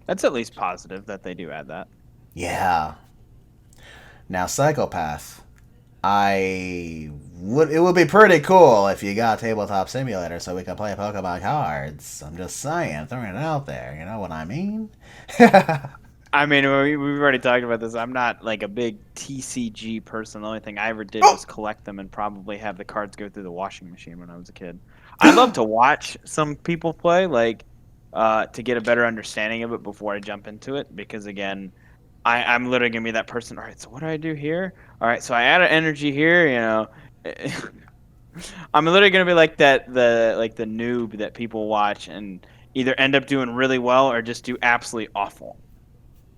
That's at least positive that they do add that. Yeah. Now, Psychopath. It would be pretty cool if you got Tabletop Simulator so we can play Pokemon cards. I'm just saying, throwing it out there. You know what I mean? I mean, we've already talked about this. I'm not like a big TCG person. The only thing I ever did Oh, was collect them and probably have the cards go through the washing machine when I was a kid. I love to watch some people play, like to get a better understanding of it before I jump into it. Because again, I'm literally gonna be that person. All right, so what do I do here? All right, so I add an energy here. I'm literally gonna be like the noob that people watch and either end up doing really well or just do absolutely awful.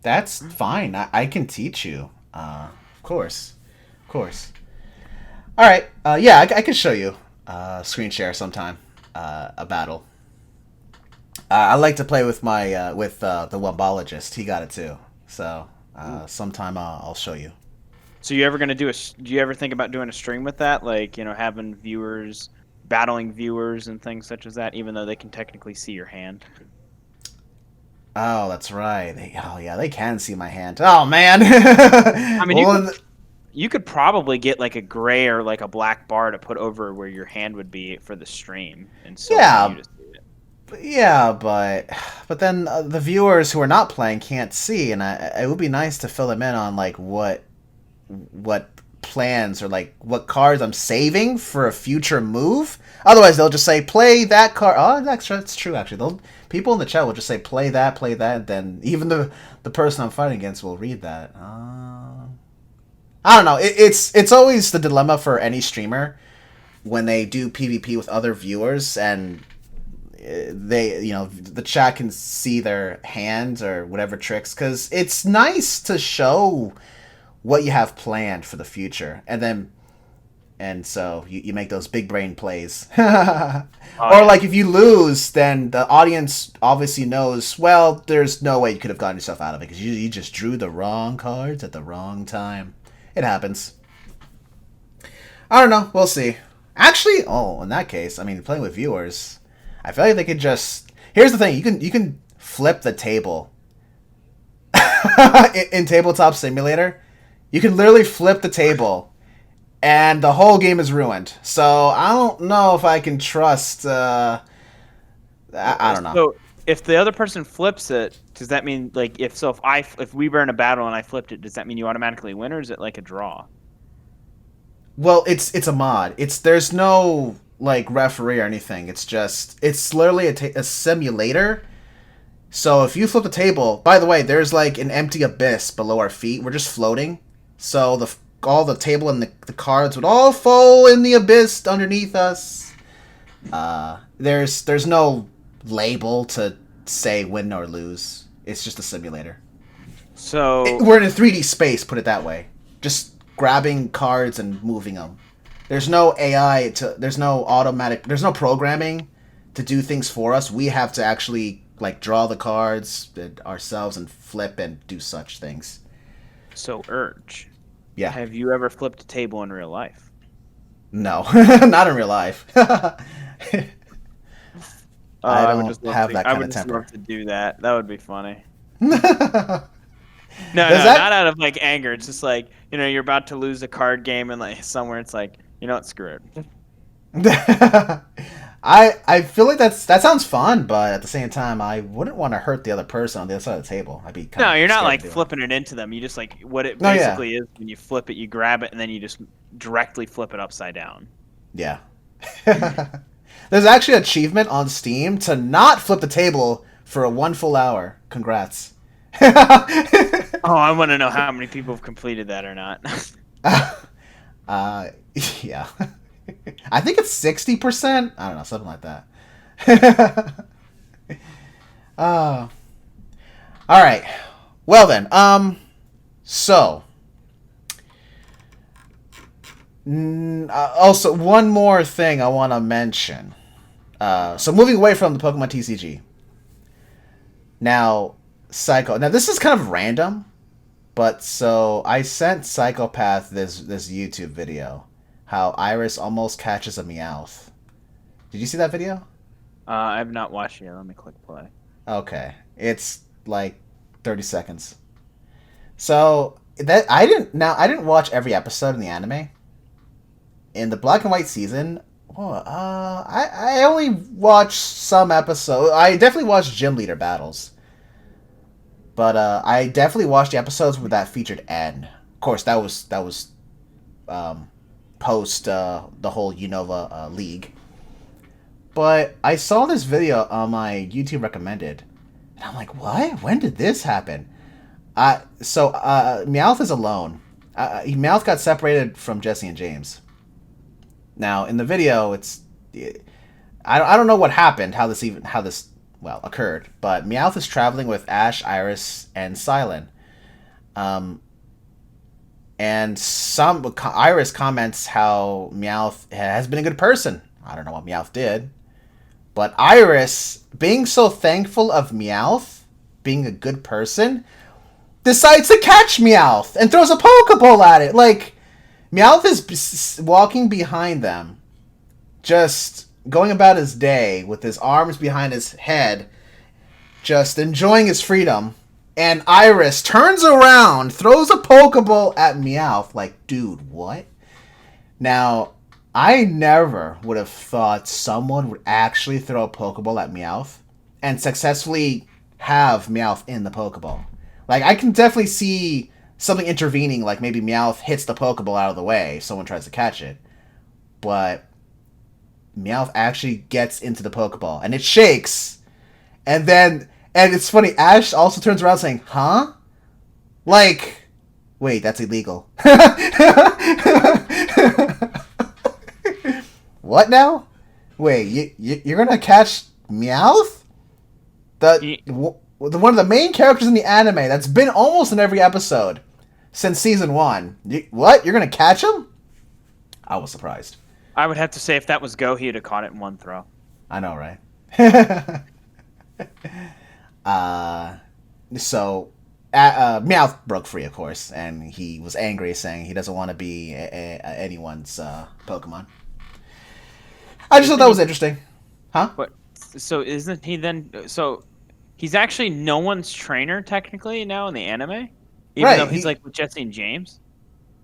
that's fine. I can teach you. Of course, of course. All right. Yeah, I can show you. Screen share sometime. A battle. I like to play with my the wombologist. He got it too. So sometime I'll show you. So you ever gonna do do you ever think about doing a stream with that? Like, having viewers, battling viewers and things such as that, even though they can technically see your hand. Oh, that's right. Oh yeah, they can see my hand. Oh man. I mean, Well, you could probably get like a gray or like a black bar to put over where your hand would be for the stream, and so for yeah, you to see it. yeah, but then the viewers who are not playing can't see, and it would be nice to fill them in on like what plans or like what cards I'm saving for a future move. Otherwise, they'll just say play that card. Oh, that's true. Actually, people in the chat will just say play that, and then even the person I'm fighting against will read that. I don't know. It's always the dilemma for any streamer when they do PvP with other viewers and they the chat can see their hands or whatever tricks, because it's nice to show what you have planned for the future, and so you make those big brain plays. Or like if you lose, then the audience obviously knows, well, there's no way you could have gotten yourself out of it because you just drew the wrong cards at the wrong time. It happens. I don't know. We'll see. Actually, in that case, I mean, playing with viewers, I feel like they could just. Here's the thing: you can flip the table in Tabletop Simulator. You can literally flip the table, and the whole game is ruined. So I don't know if I can trust. I don't know. So if the other person flips it, does that mean like if we were in a battle and I flipped it, does that mean you automatically win, or is it like a draw? Well, it's a mod. There's no like referee or anything. It's literally a simulator. So if you flip the table, by the way, there's like an empty abyss below our feet. We're just floating. So all the table and the cards would all fall in the abyss underneath us. There's no label to say win or lose. It's just a simulator. So We're in a 3D space, put it that way. Just grabbing cards and moving them. There's no AI there's no programming to do things for us. We have to actually like draw the cards ourselves and flip and do such things. So Urge. Yeah. Have you ever flipped a table in real life? No, not in real life. I don't have that kind of temper. Love to do that. That would be funny. Does Not out of like anger. It's just like, you're about to lose a card game and like somewhere it's like, what, screw it. I feel like that sounds fun, but at the same time, I wouldn't want to hurt the other person on the other side of the table. I'd be kind No, of you're not scared like to do flipping it into them. You just like what it No, yeah. basically is when you flip it, you grab it and then you just directly flip it upside down. Yeah. There's actually an achievement on Steam to not flip the table for a 1 full hour. Congrats. Oh, I want to know how many people have completed that or not. Yeah. I think it's 60%. I don't know, something like that. All right. Well then, so also one more thing I want to mention. So moving away from the Pokemon TCG. Now, Now this is kind of random, but so I sent Psychopath this YouTube video. How Iris almost catches a Meowth. Did you see that video? I have not watched it yet. Let me click play. Okay. It's like 30 seconds. So I didn't watch every episode in the anime. In the black and white season, I only watched some episodes. I definitely watched Gym Leader battles. But I definitely watched the episodes where that featured N. Of course, that was post the whole Unova League. But I saw this video on my YouTube recommended, and I'm like, what? When did this happen? So Meowth is alone. Meowth got separated from Jesse and James. Now in the video, I don't know what happened, how this occurred, but Meowth is traveling with Ash, Iris, and Silent. And Iris comments how Meowth has been a good person. I don't know what Meowth did, but Iris, being so thankful of Meowth being a good person, decides to catch Meowth and throws a Pokeball at it. Like, Meowth is walking behind them, just going about his day with his arms behind his head, just enjoying his freedom. And Iris turns around, throws a Pokeball at Meowth. Like, dude, what? Now, I never would have thought someone would actually throw a Pokeball at Meowth and successfully have Meowth in the Pokeball. Like, I can definitely see something intervening, like maybe Meowth hits the Pokeball out of the way, someone tries to catch it. But Meowth actually gets into the Pokeball, and it shakes. And it's funny, Ash also turns around saying, huh? Like, wait, that's illegal. What now? Wait, you're gonna catch Meowth? One of the main characters in the anime that's been almost in every episode since season 1. What? You're gonna catch him? I was surprised. I would have to say if that was Go, he'd have caught it in one throw. I know, right? So Meowth broke free, of course, and he was angry, saying he doesn't want to be anyone's Pokemon. I just thought that was interesting. Huh? What? So isn't he then... So he's actually no one's trainer, technically, now in the anime? Even though he's like with Jesse and James?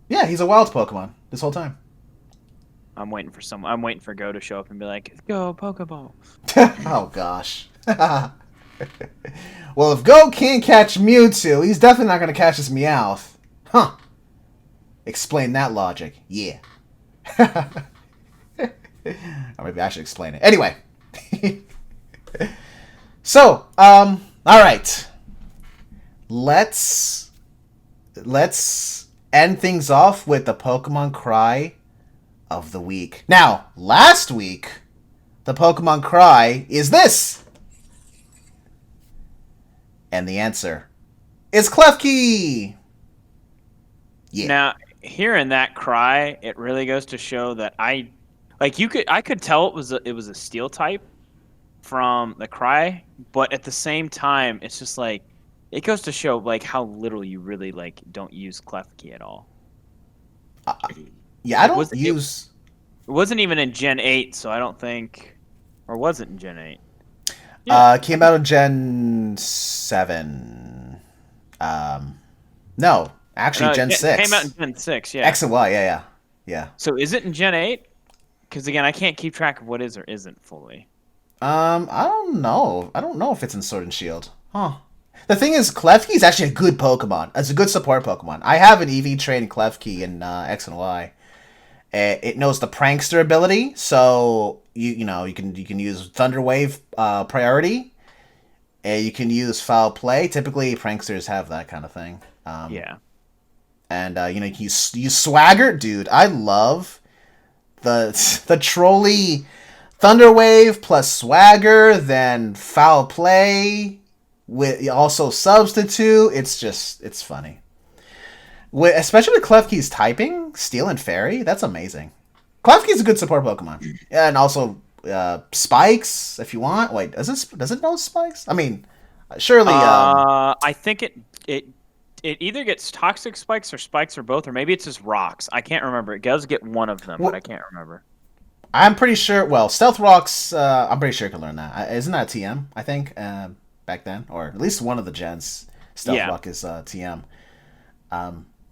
Yeah, he's a wild Pokemon this whole time. I'm waiting for Go to show up and be like, go, Pokeball. Oh, gosh. Well, if Go can't catch Mewtwo, he's definitely not going to catch this Meowth. Huh. Explain that logic. Yeah. Or maybe I should explain it. Anyway. So, all right. Let's end things off with the Pokemon Cry of the week. Now, last week, the Pokemon Cry is this. And the answer is Klefki. Yeah. Now, hearing that cry, it really goes to show that I could tell it was a steel type from the cry, but at the same time, it's just like it goes to show like how little you really like don't use Klefki at all. Yeah, I don't use. It wasn't even in Gen 8, so I don't think, or was it in Gen 8? Yeah. Came out in Gen 7. No, actually Gen 6. Came out in Gen 6, yeah. X and Y, yeah. So is it in Gen 8? Because again, I can't keep track of what is or isn't fully. I don't know. I don't know if it's in Sword and Shield. Huh. The thing is, Klefki is actually a good Pokemon. It's a good support Pokemon. I have an EV trained Klefki in X and Y. It knows the Prankster ability, so you can use Thunder Wave priority. You can use Foul Play. Typically, Pranksters have that kind of thing. Yeah. And you can use Swagger, dude. I love the trolley Thunder Wave plus Swagger, then Foul Play with also Substitute. It's funny. Especially with Klefki's typing, Steel and Fairy, that's amazing. Klefki's a good support Pokemon. And also Spikes, if you want. Wait, does it know Spikes? I mean, surely. I think it either gets Toxic Spikes or Spikes or both, or maybe it's just Rocks. I can't remember. It does get one of them, but I can't remember. I'm pretty sure. Well, Stealth Rocks. I'm pretty sure you can learn that. Isn't that TM? I think back then, or at least one of the gens. Stealth Rock is TM.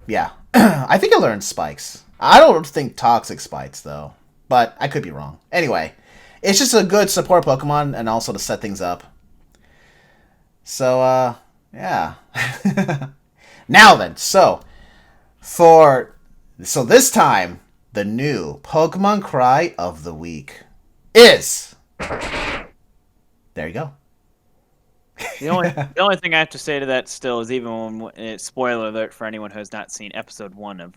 Yeah, I think I learned Spikes. I don't think Toxic Spikes though, but I could be wrong. Anyway, it's just a good support Pokemon and also to set things up. So Yeah. Now then, so this time, the new Pokemon cry of the week is. There you go. The only thing I have to say to that still is even when it's spoiler alert for anyone who has not seen episode 1 of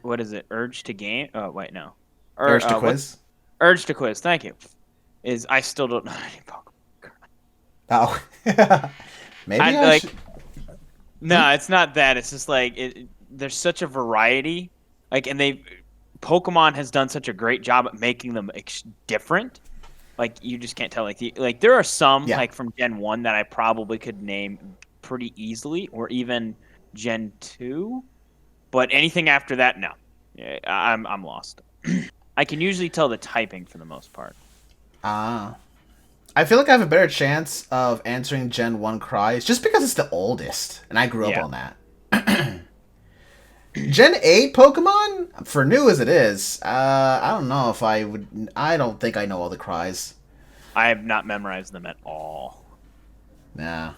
what is it? Urge to Game? Oh wait, no. Urge to Quiz. Urge to Quiz. Thank you. Is I still don't know any Pokemon. Oh. Maybe I should... No, it's not that. It's just like there's such a variety. Like, and Pokemon has done such a great job at making them different. Like, you just can't tell. Like there are some like from Gen 1 that I probably could name pretty easily, or even Gen 2. But anything after that, no. Yeah, I'm lost. I can usually tell the typing for the most part. I feel like I have a better chance of answering Gen 1 cries just because it's the oldest, and I grew up on that. Gen 8 Pokemon, for new as it is, I don't know if I would... I don't think I know all the cries. I have not memorized them at all. Nah.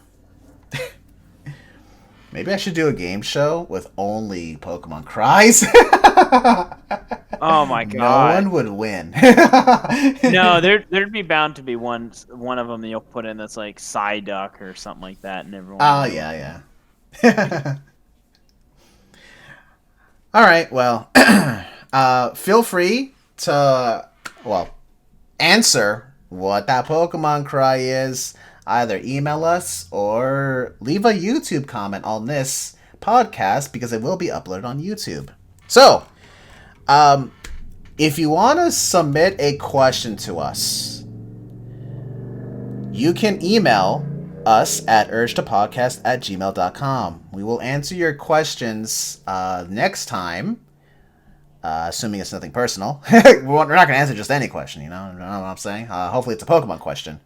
Maybe I should do a game show with only Pokemon cries. Oh my god! No one would win. No, there'd be bound to be one of them that you'll put in that's like Psyduck or something like that, and everyone. Oh yeah. All right. Well, feel free to answer what that Pokemon cry is. Either email us or leave a YouTube comment on this podcast because it will be uploaded on YouTube. So, if you want to submit a question to us, you can email us at urge2podcast@gmail.com. We will answer your questions next time, assuming it's nothing personal. We're not going to answer just any question, you know what I'm saying? Hopefully it's a Pokemon question.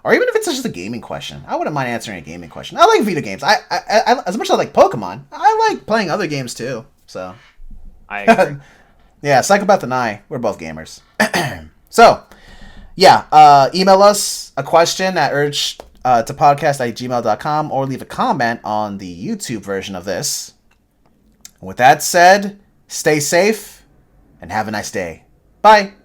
Or even if it's just a gaming question. I wouldn't mind answering a gaming question. I like video games. I as much as I like Pokemon, I like playing other games too. So, I agree. Yeah, Psychopath and I, we're both gamers. So, yeah, email us a question at urge2podcast@gmail.com or leave a comment on the YouTube version of this. With that said, stay safe and have a nice day. Bye.